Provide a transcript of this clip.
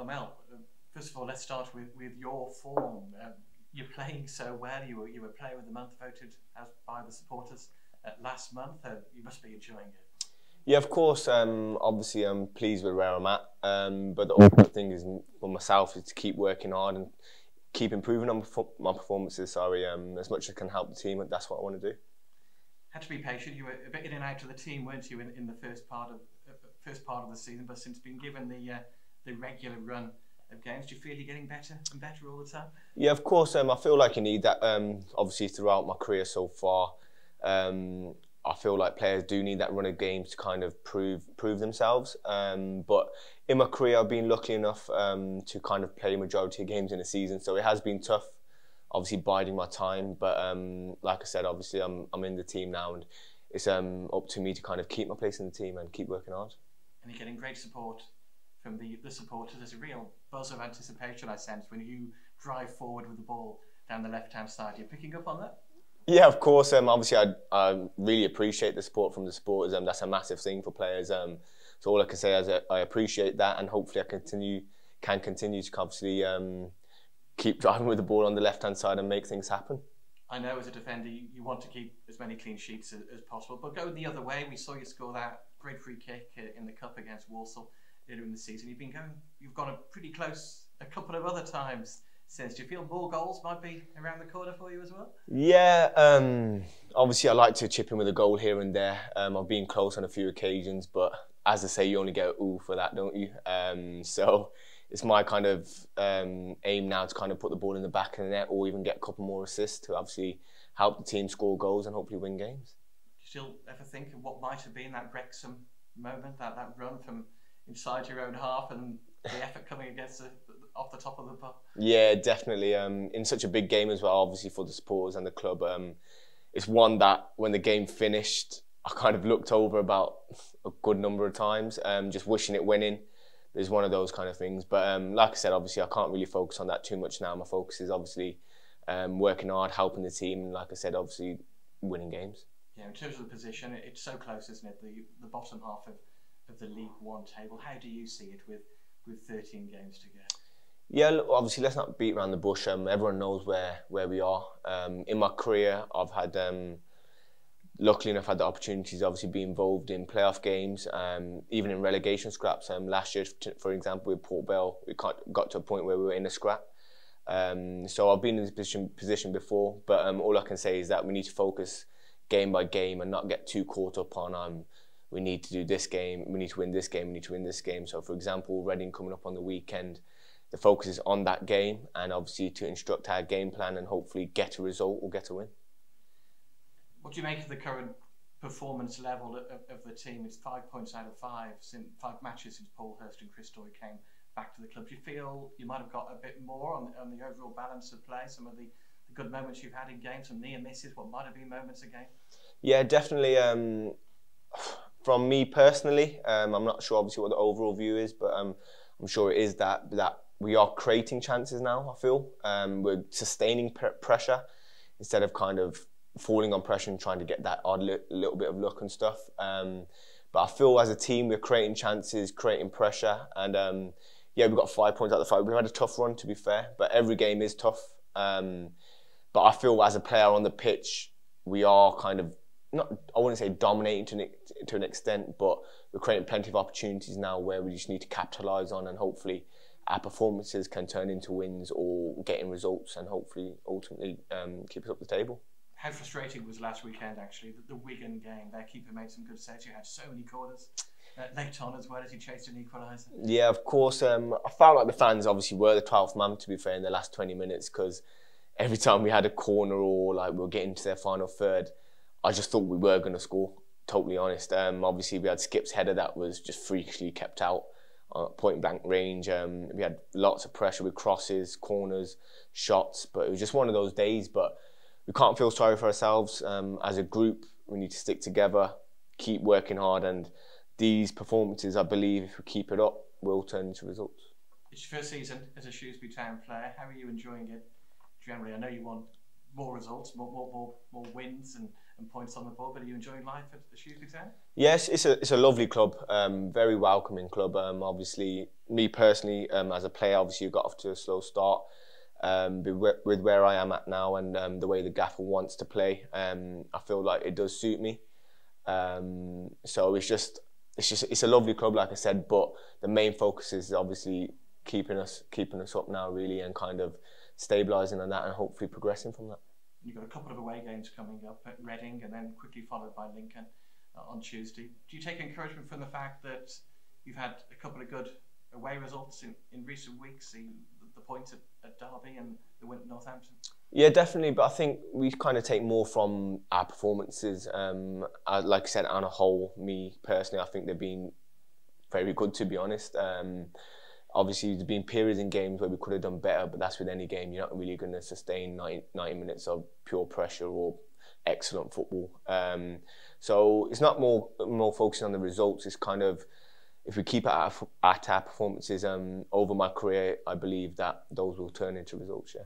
Well, Mel, first of all, let's start with your form. You're playing so well. You were Player of the Month voted as by the supporters last month. You must be enjoying it. Yeah, of course. Obviously, I'm pleased with where I'm at. But the ultimate thing is for myself is to keep working hard and keep improving on my performances. Sorry, as much as I can help the team. That's what I want to do. Had to be patient. You were a bit in and out of the team, weren't you, in the first part of the season? But since being given the regular run of games, do you feel you're getting better and better all the time? Yeah, of course. I feel like you need that. Obviously, throughout my career so far, I feel like players do need that run of games to kind of prove themselves. But in my career, I've been lucky enough to kind of play a majority of games in a season, so it has been tough. Obviously, biding my time, but like I said, obviously I'm in the team now, and it's up to me to kind of keep my place in the team and keep working hard. And you're getting great support from the supporters. There's a real buzz of anticipation I sense when you drive forward with the ball down the left-hand side. You're picking up on that? Yeah, of course. Obviously, I really appreciate the support from the supporters. That's a massive thing for players. So all I can say is I appreciate that, and hopefully I can continue to obviously keep driving with the ball on the left-hand side and make things happen. I know as a defender you want to keep as many clean sheets as possible, but going the other way, we saw you score that great free kick in the cup against Walsall earlier in the season. You've gone pretty close a couple of other times since. Do you feel more goals might be around the corner for you as well? Yeah, obviously I like to chip in with a goal here and there. I've been close on a few occasions, but as I say, you only get an ooh for that, don't you? So it's my kind of aim now to kind of put the ball in the back of the net or even get a couple more assists to obviously help the team score goals and hopefully win games. Do you still ever think of what might have been that Wrexham moment, that run from inside your own half and the effort coming against off the top of the bar? Yeah, definitely. In such a big game as well, obviously for the supporters and the club. It's one that when the game finished, I kind of looked over about a good number of times, just wishing it went in. It's one of those kind of things. But like I said, obviously I can't really focus on that too much now. My focus is obviously working hard, helping the team, and like I said, obviously winning games. Yeah, in terms of the position, it's so close, isn't it? The bottom half of the League One table. How do you see it with 13 games to go? Yeah, look, obviously let's not beat around the bush. Everyone knows where we are. In my career, I've had luckily enough had the opportunities to obviously be involved in playoff games, even in relegation scraps. Last year, for example, with Port Vale, we got to a point where we were in a scrap. So I've been in this position before, but all I can say is that we need to focus game by game and not get too caught up on we need to do this game, we need to win this game, we need to win this game. So for example, Reading coming up on the weekend, the focus is on that game and obviously to instruct our game plan and hopefully get a result or get a win. What do you make of the current performance level of the team? It's 5 points out of 5 matches since Paul Hurst and Chris Doyle came back to the club. Do you feel you might have got a bit more on the overall balance of play? Some of the good moments you've had in games, some near misses, what might have been moments again? Yeah, definitely. From me personally, I'm not sure obviously what the overall view is, but I'm sure it is that we are creating chances now, I feel. We're sustaining pressure instead of kind of falling on pressure and trying to get that odd little bit of luck and stuff. But I feel as a team, we're creating chances, creating pressure. And yeah, we've got 5 points out of 5. We've had a tough run, to be fair, but every game is tough. But I feel as a player on the pitch, we are kind of, I wouldn't say dominating to an extent, but we're creating plenty of opportunities now where we just need to capitalise on, and hopefully our performances can turn into wins or getting results and hopefully ultimately keep us up the table. How frustrating was last weekend actually, the Wigan game? Their keeper made some good saves. You had so many corners late on as well as he chased an equaliser. Yeah, of course. I felt like the fans obviously were the 12th man, to be fair, in the last 20 minutes, because every time we had a corner or like we were getting to their final third, I just thought we were going to score, totally honest. Obviously, we had Skip's header that was just freakishly kept out point blank range. We had lots of pressure with crosses, corners, shots, but it was just one of those days. But we can't feel sorry for ourselves. As a group, we need to stick together, keep working hard, and these performances, I believe, if we keep it up, will turn into results. It's your first season as a Shrewsbury Town player. How are you enjoying it generally? I know you want more results, more wins and and points on the board, but are you enjoying life at Shrewsbury Town? Yes, it's a lovely club, very welcoming club. Obviously, me personally, as a player, obviously you got off to a slow start. With where I am at now and the way the gaffer wants to play, I feel like it does suit me. So it's a lovely club, like I said. But the main focus is obviously keeping us up now, really, and kind of stabilising on that and hopefully progressing from that. You've got a couple of away games coming up at Reading and then quickly followed by Lincoln on Tuesday. Do you take encouragement from the fact that you've had a couple of good away results in recent weeks, the points at Derby and the win at Northampton? Yeah, definitely, but I think we kind of take more from our performances. Like I said, on a whole, me personally, I think they've been very good, to be honest. Obviously, there's been periods in games where we could have done better, but that's with any game. You're not really going to sustain 90 minutes of pure pressure or excellent football. So it's not more focusing on the results. It's kind of, if we keep at our performances over my career, I believe that those will turn into results, yeah.